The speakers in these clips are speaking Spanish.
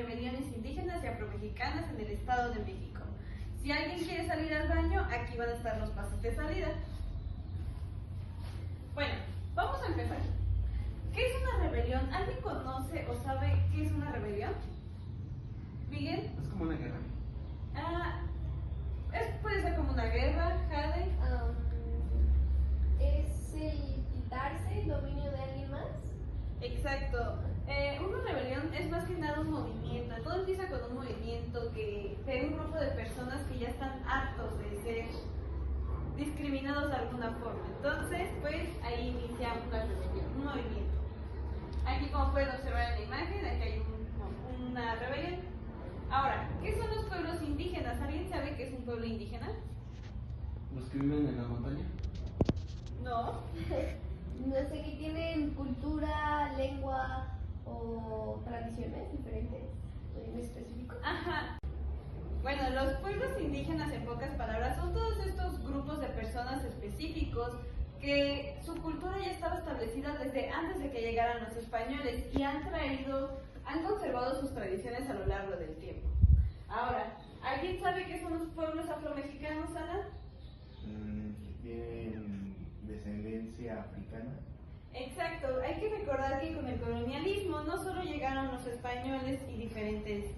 rebeliones indígenas y afromexicanas en el Estado de México. Si alguien quiere salir al baño, aquí van a estar los pasos de salida. Bueno, vamos a empezar. ¿Qué es una rebelión? ¿Alguien conoce o sabe qué es una rebelión? ¿Miguel? Es como una guerra. Puede ser como una guerra, Jade. Es el quitarse el dominio de alguien más. Exacto. Una rebelión es más que nada un movimiento. Todo empieza con un movimiento de un grupo de personas que ya están hartos de ser discriminados de alguna forma. Entonces, pues ahí inicia una rebelión, un movimiento. Aquí, como pueden observar en la imagen, aquí hay una rebelión. Ahora, ¿qué son los pueblos indígenas? ¿Alguien sabe qué es un pueblo indígena? ¿Los que viven en la montaña? No. No sé, que tienen cultura, lengua o tradiciones diferentes en específico. Ajá. Bueno, los pueblos indígenas, en pocas palabras, son todos estos grupos de personas específicos que su cultura ya estaba establecida desde antes de que llegaran los españoles y han conservado sus tradiciones a lo largo del tiempo. Ahora, ¿alguien sabe qué son los pueblos afromexicanos, Ana? Tienen descendencia africana. Exacto, hay que recordar que con el colonialismo no solo llegaron los españoles y diferentes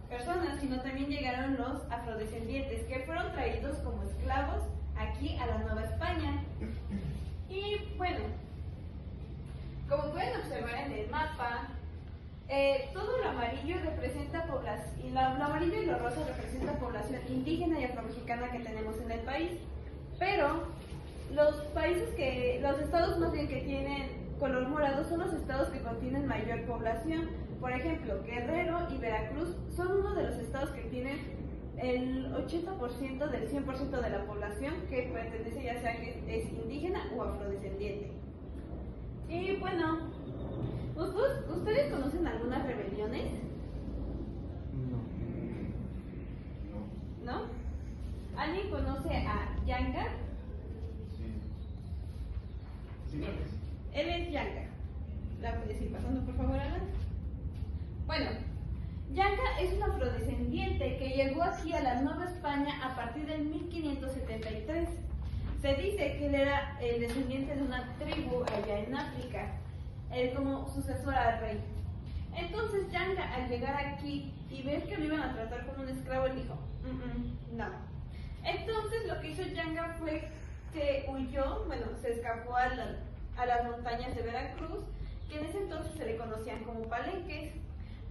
personas, sino también llegaron los afrodescendientes, que fueron traídos como esclavos aquí a la Nueva España. Y bueno, como pueden observar en el mapa, todo lo amarillo representa población, y lo amarillo y lo rosa representa población indígena y afromexicana que tenemos en el país. Pero los estados más bien que tienen color morado son los estados que contienen mayor población. Por ejemplo, Guerrero y Veracruz son uno de los estados que tienen el 80% del 100% de la población que pertenece, ya sea que es indígena o afrodescendiente. Y bueno, ¿ustedes conocen algunas rebeliones? No. ¿No? ¿Alguien conoce a Yanga? Sí, creo que sí. Él es Yanga. ¿La puedes ir pasando, por favor, Ana? Bueno, Yanga es un afrodescendiente que llegó aquí a la Nueva España a partir del 1573. Se dice que él era el descendiente de una tribu allá en África, él como sucesor al rey. Entonces Yanga, al llegar aquí y ver que lo iban a tratar como un esclavo, él dijo, no. Entonces lo que hizo Yanga fue que huyó, se escapó a las montañas de Veracruz, que en ese entonces se le conocían como palenques.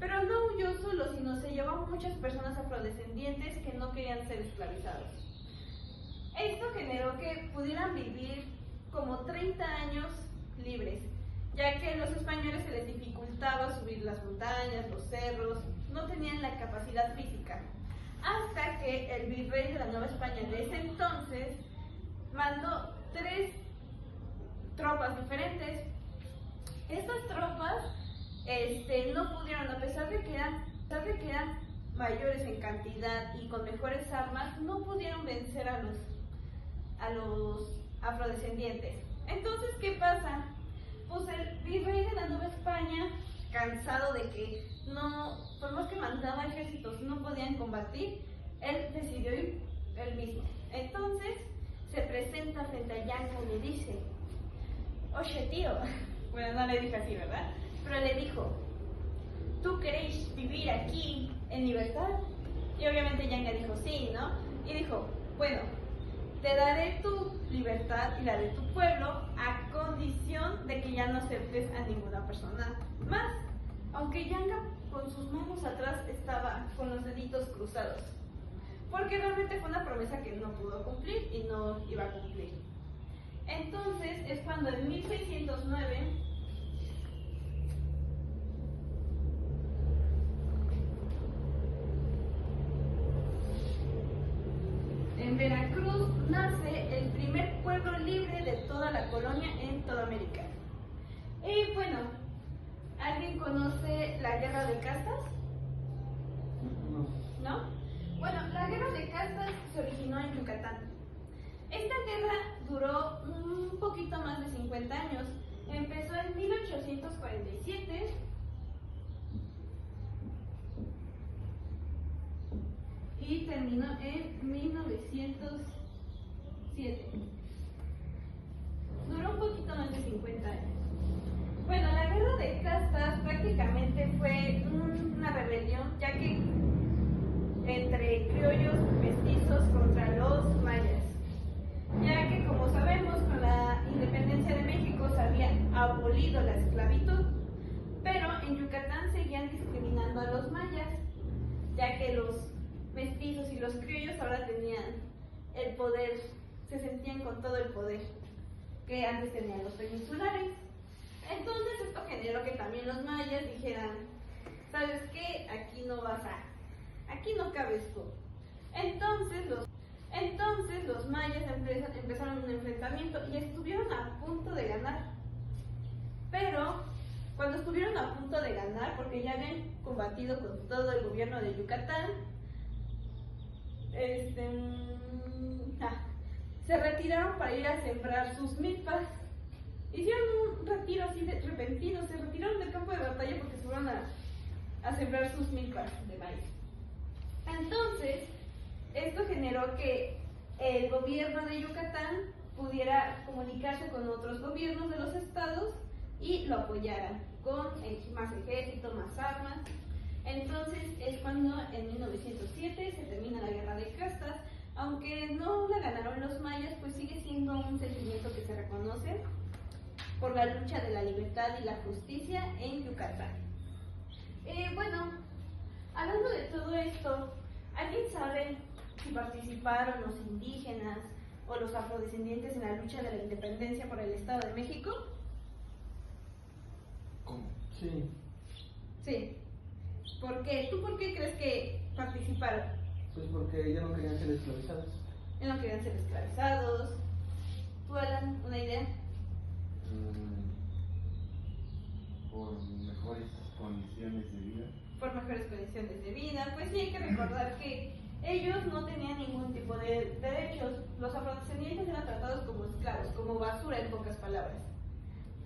Pero no huyó solo, sino se llevó a muchas personas afrodescendientes que no querían ser esclavizados. Esto generó que pudieran vivir como 30 años libres, ya que a los españoles se les dificultaba subir las montañas, los cerros, no tenían la capacidad física. Hasta que el virrey de la Nueva España de ese entonces mandó 3 tropas diferentes. Estas tropas no pudieron, a pesar de que eran mayores en cantidad y con mejores armas, no pudieron vencer a los afrodescendientes. Entonces, ¿qué pasa? Pues el virrey de la Nueva España, cansado de que por más que mandaba ejércitos no podían combatir, él decidió ir él mismo. Entonces se presenta frente a Yanga y le dice, oye tío, bueno, no le dijo así, ¿verdad? Pero le dijo, ¿tú queréis vivir aquí en libertad? Y obviamente Yanga dijo sí, ¿no? Y dijo, bueno, te daré tu libertad y la de tu pueblo a condición de que ya no aceptes a ninguna persona más. Aunque Yanga con sus manos atrás estaba con los deditos cruzados, porque realmente fue una promesa que no pudo cumplir y no iba a cumplir. Entonces es cuando en 1609 en Veracruz nace el primer pueblo libre de toda la colonia en toda América. Y bueno, ¿alguien conoce la Guerra de Castas? ¿No? Bueno, la Guerra de Castas se originó en Yucatán. Esta guerra duró un poquito más de 50 años. Empezó en 1847 terminó en 1907. Duró un poquito más de 50 años. Bueno, la guerra de castas prácticamente fue una rebelión, ya que entre criollos mestizos contra los mayas, ya que como sabemos con la independencia de México se había abolido la esclavitud, pero en Yucatán seguían discriminando a los mayas, ya que los mestizos y los criollos ahora tenían el poder, se sentían con todo el poder que antes tenían los peninsulares. Entonces esto generó que también los mayas dijeran, ¿sabes qué? Aquí no cabes tú. Entonces los mayas empezaron un enfrentamiento y estuvieron a punto de ganar. Pero cuando estuvieron a punto de ganar, porque ya habían combatido con todo el gobierno de Yucatán, se retiraron para ir a sembrar sus milpas. Hicieron un retiro así repentino, se retiraron del campo de batalla porque se fueron a sembrar sus milpas de maíz. Entonces, esto generó que el gobierno de Yucatán pudiera comunicarse con otros gobiernos de los estados y lo apoyaran con más ejército, más armas. Entonces es cuando en 1907 se termina la guerra de castas. Aunque no la ganaron los mayas, pues sigue siendo un sentimiento que se reconoce por la lucha de la libertad y la justicia en Yucatán. Bueno, hablando de todo esto, ¿alguien sabe si participaron los indígenas o los afrodescendientes en la lucha de la independencia por el Estado de México? ¿Cómo? Sí, Sí. ¿Por qué? ¿Tú por qué crees que participaron? pues porque ya no querían ser esclavizados. No querían ser esclavizados. ¿Tú, Alan, una idea? Por mejores condiciones de vida. Por mejores condiciones de vida. Pues sí, hay que recordar que ellos no tenían ningún tipo de derechos. Los afrodescendientes eran tratados como esclavos, como basura en pocas palabras.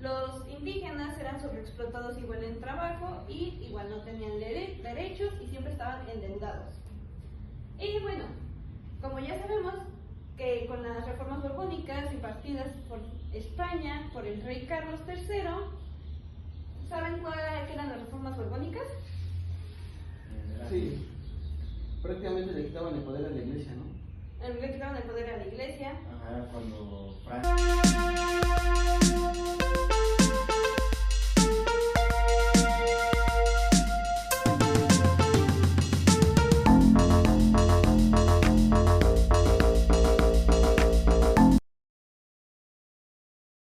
Los indígenas eran sobreexplotados igual en trabajo y igual no tenían derechos y siempre estaban endeudados. Y bueno, como ya sabemos que con las reformas borbónicas impartidas por España, por el rey Carlos III, ¿saben cuáles eran las reformas borbónicas? Sí, prácticamente le quitaban el poder a la iglesia, ¿no? Le quitaban el poder a la iglesia. Ajá, cuando Francia